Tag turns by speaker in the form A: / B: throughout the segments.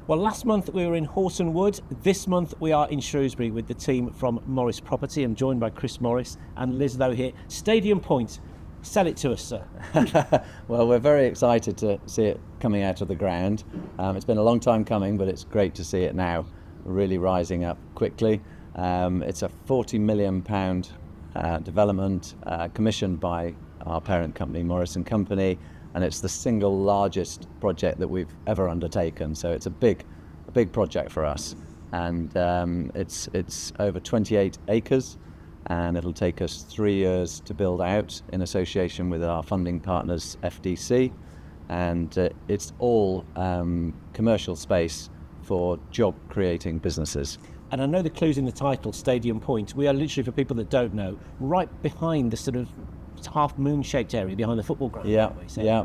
A: Well, last month we were in Horton Wood. This month we are in Shrewsbury with the team from Morris Property. I'm joined by Chris Morris and Liz Lowe here. Stadium Point. Sell it to us, sir.
B: Well, we're very excited to see it coming out of the ground. It's been a long time coming, but it's great to see it now really rising up quickly. It's a £40 million development commissioned by our parent company, Morris & Company, and it's the single largest project that we've ever undertaken. So it's a big project for us, and it's over 28 acres, and it'll take us 3 years to build out in association with our funding partners, FDC, and it's all commercial space for job-creating businesses.
A: And I know the clue's in the title, Stadium Point. We are literally, for people that don't know, right behind the sort of half moon-shaped area behind the football ground.
B: Yeah,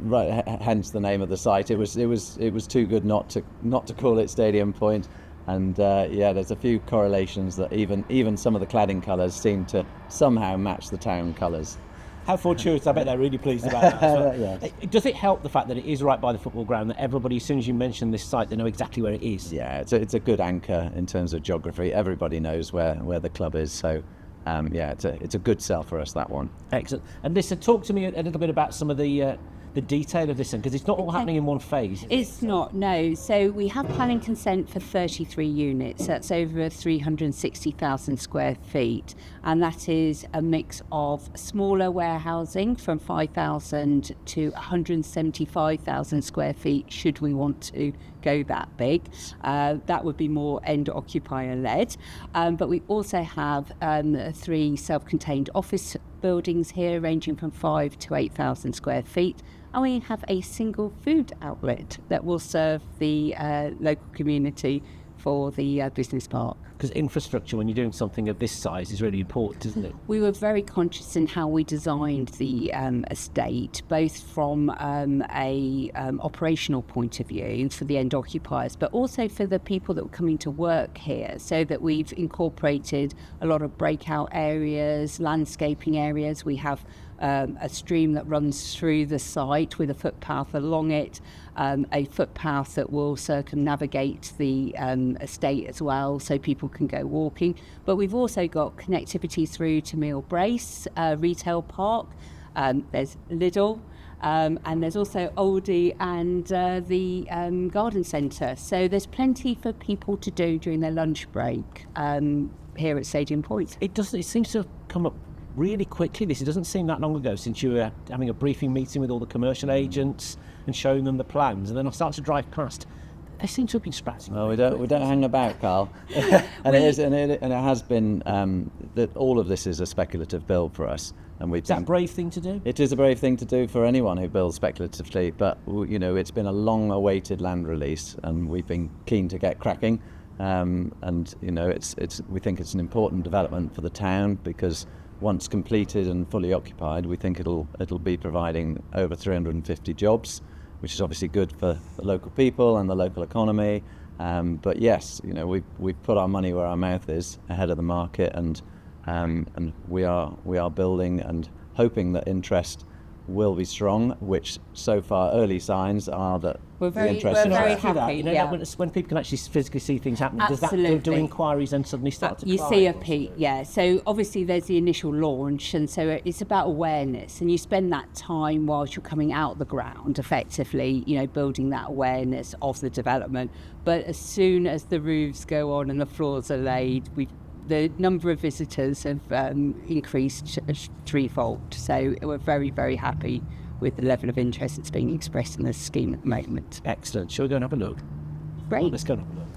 B: right. Hence the name of the site. It was too good not to call it Stadium Point. And there's a few correlations that even some of the cladding colours seem to somehow match the town colours.
A: How fortuitous! I bet they're really pleased about that as well.
B: Yes.
A: Does it help the fact that it is right by the football ground, that everybody, as soon as you mention this site, they know exactly where it is?
B: Yeah, it's a good anchor in terms of geography. Everybody knows where the club is, so it's a good sell for us, that one.
A: Excellent. And listen, talk to me a little bit about some of the detail of this one, because it's not all happening in one phase.
C: It's not, no. So we have planning consent for 33 units. That's over 360,000 square feet. And that is a mix of smaller warehousing from 5,000 to 175,000 square feet, should we want to go that big. That would be more end occupier led. But we also have 3 self-contained office buildings here, ranging from 5,000 to 8,000 square feet. And we have a single food outlet that will serve the local community for the business park.
A: Because infrastructure, when you're doing something of this size, is really important, isn't it?
C: We were very conscious in how we designed the estate, both from a operational point of view for the end occupiers, but also for the people that were coming to work here, so that we've incorporated a lot of breakout areas, landscaping areas. We have a stream that runs through the site with a footpath along it, a footpath that will circumnavigate the estate as well, so people can go walking. But we've also got connectivity through to Meal Brace retail park. There's Lidl, and there's also Aldi and the garden centre. So there's plenty for people to do during their lunch break here at Stadium Point.
A: It seems to have come up really quickly. It doesn't seem that long ago since you were having a briefing meeting with all the commercial agents and showing them the plans, and then I started to drive past. They seem to have been scratching.
B: Well, we don't hang about, Carl. and it has been that all of this is a speculative build for us, and
A: Is that a brave thing to do?
B: It is a brave thing to do for anyone who builds speculatively, but it's been a long-awaited land release, and we've been keen to get cracking. We think it's an important development for the town, because once completed and fully occupied, we think it'll be providing over 350 jobs, which is obviously good for the local people and the local economy. But yes, we've put our money where our mouth is, ahead of the market, and we are building and hoping that interest will be strong, which so far early signs are that
C: we're very happy.
A: When people can actually physically see things happening,
C: Absolutely.
A: does that do inquiries then suddenly start to
C: you
A: climb?
C: see a peak, yeah. So obviously there's the initial launch, and so it's about awareness, and you spend that time whilst you're coming out the ground, effectively, building that awareness of the development. But as soon as the roofs go on and the floors are laid, the number of visitors have increased threefold. So we're very, very happy with the level of interest that's being expressed in this scheme at the moment.
A: Excellent. Shall we go and have a look?
C: Great.
A: Let's go and have a look.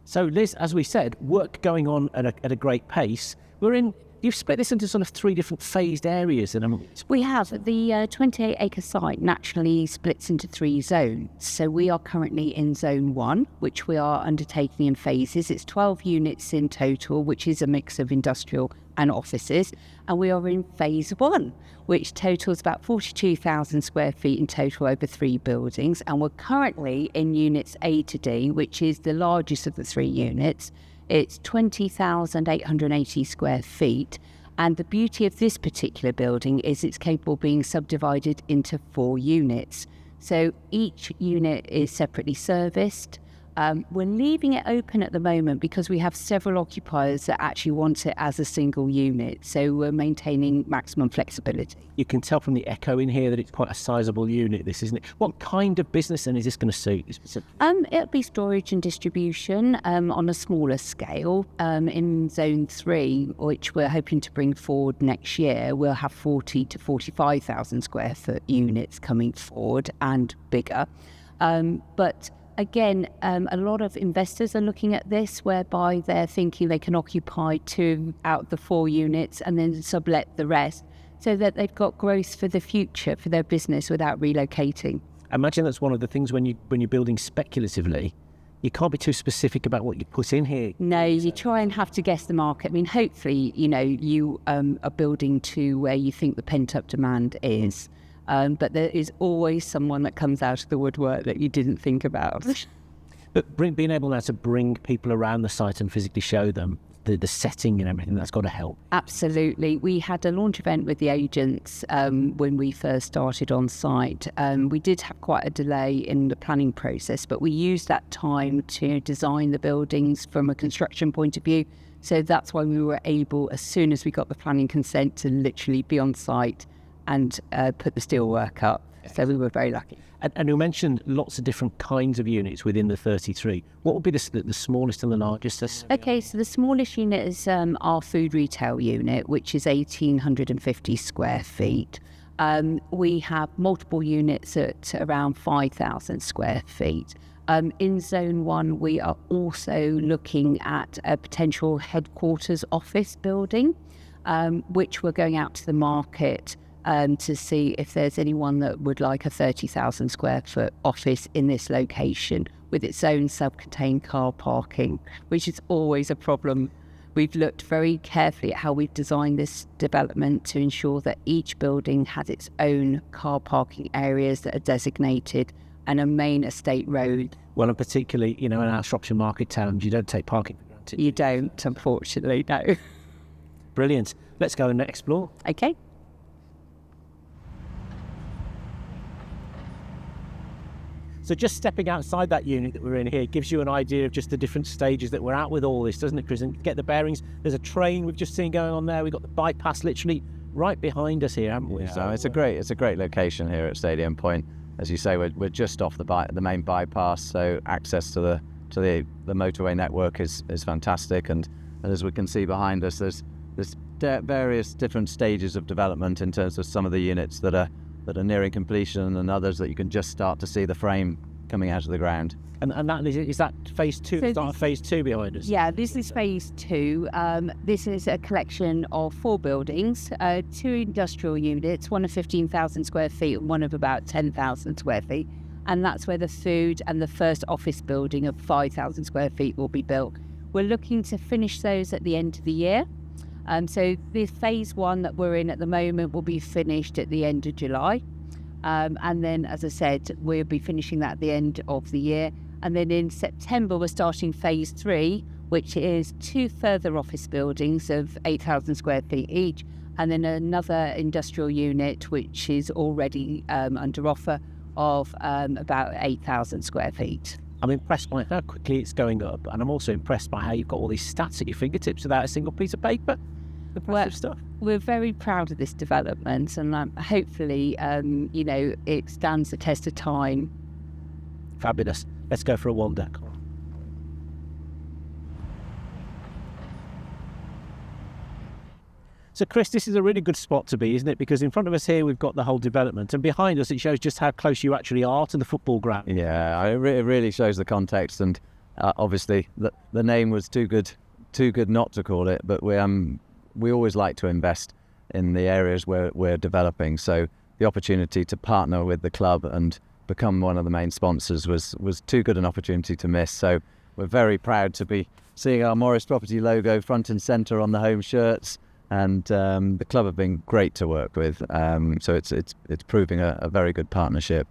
A: So Liz, as we said, work going on at a great pace. You've split this into sort of 3 different phased areas.
C: We have. The 28-acre site naturally splits into 3 zones. So we are currently in Zone 1, which we are undertaking in phases. It's 12 units in total, which is a mix of industrial and offices. And we are in Phase 1, which totals about 42,000 square feet in total over 3 buildings. And we're currently in Units A to D, which is the largest of the 3 units. It's 20,880 square feet, And the beauty of this particular building is it's capable of being subdivided into 4 units. So each unit is separately serviced. We're leaving it open at the moment because we have several occupiers that actually want it as a single unit. So we're maintaining maximum flexibility.
A: You can tell from the echo in here that it's quite a sizable unit, this, isn't it? What kind of business then is this going to suit?
C: It'll be storage and distribution on a smaller scale. In Zone 3, which we're hoping to bring forward next year, we'll have 40 to 45,000 square foot units coming forward and bigger. But again, a lot of investors are looking at this, whereby they're thinking they can occupy 2 out of the 4 units and then sublet the rest, so that they've got growth for the future for their business without relocating.
A: I imagine that's one of the things when you're building speculatively, you can't be too specific about what you put in here.
C: No, you try and have to guess the market. I mean, hopefully, you are building to where you think the pent-up demand is. But there is always someone that comes out of the woodwork that you didn't think about.
A: But being able now to bring people around the site and physically show them the setting and everything, that's got to help.
C: Absolutely. We had a launch event with the agents when we first started on site. We did have quite a delay in the planning process, but we used that time to design the buildings from a construction point of view. So that's why we were able, as soon as we got the planning consent, to literally be on site and put the steelwork up. So we were very lucky.
A: And you mentioned lots of different kinds of units within the 33. What would be the smallest and the largest?
C: Okay, so the smallest unit is our food retail unit, which is 1,850 square feet. We have multiple units at around 5,000 square feet. In Zone 1, we are also looking at a potential headquarters office building, which we're going out to the market to see if there's anyone that would like a 30,000 square foot office in this location with its own self-contained car parking, which is always a problem. We've looked very carefully at how we've designed this development to ensure that each building has its own car parking areas that are designated and a main estate road.
A: Well, and particularly, in our Shropshire market towns, you don't take parking for granted.
C: You don't, unfortunately, no.
A: Brilliant. Let's go and explore.
C: Okay.
A: So just stepping outside that unit that we're in here gives you an idea of just the different stages that we're at with all this, doesn't it, Chris? And get the bearings. There's a train we've just seen going on there. We've got the bypass literally right behind us here, haven't we?
B: Yeah, so it's a great location here at Stadium Point. As you say, we're just off the main bypass, so access to the motorway network is fantastic. And as we can see behind us, there's various different stages of development in terms of some of the units that are nearing completion, and others that you can just start to see the frame coming out of the ground.
A: And that is that phase 2?
C: So
A: start of phase 2 behind us?
C: Yeah, this is phase 2. This is a collection of 4 buildings, 2 industrial units, one of 15,000 square feet and one of about 10,000 square feet. And that's where the food and the first office building of 5,000 square feet will be built. We're looking to finish those at the end of the year. So the phase 1 that we're in at the moment will be finished at the end of July. And then, as I said, we'll be finishing that at the end of the year. And then in September, we're starting phase 3, which is 2 further office buildings of 8,000 square feet each, and then another industrial unit, which is already under offer of about 8,000 square feet.
A: I'm impressed by how quickly it's going up, and I'm also impressed by how you've got all these stats at your fingertips without a single piece of paper. Impressive stuff.
C: We're very proud of this development, and hopefully, it stands the test of time.
A: Fabulous. Let's go for a wander. So, Chris, this is a really good spot to be, isn't it? Because in front of us here, we've got the whole development, and behind us, it shows just how close you actually are to the football ground.
B: Yeah, it really shows the context, and obviously the name was too good not to call it. But we always like to invest in the areas where we're developing. So the opportunity to partner with the club and become one of the main sponsors was too good an opportunity to miss. So we're very proud to be seeing our Morris Property logo front and centre on the home shirts. And the club have been great to work with, so it's proving a very good partnership.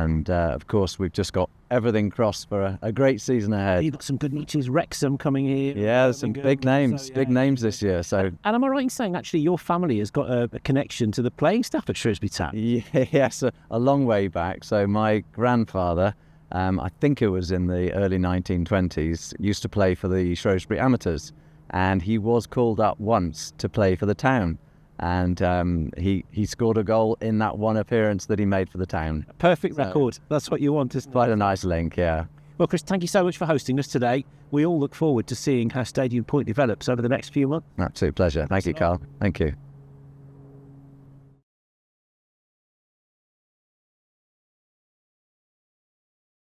B: And of course, we've just got everything crossed for a great season ahead.
A: You've got some good matches. Wrexham coming here.
B: Yeah, there's some big names, big names this year. So,
A: and am I right in saying actually your family has got a connection to the playing staff at Shrewsbury Town?
B: yes, a long way back. So my grandfather, I think it was in the early 1920s, used to play for the Shrewsbury Amateurs, and he was called up once to play for the town. And he scored a goal in that one appearance that he made for the town.
A: Perfect record. That's what you want, isn't it?
B: Quite a nice link, yeah.
A: Well, Chris, thank you so much for hosting us today. We all look forward to seeing how Stadium Point develops over the next few months.
B: Absolute pleasure. Thank you, Carl. Thank you.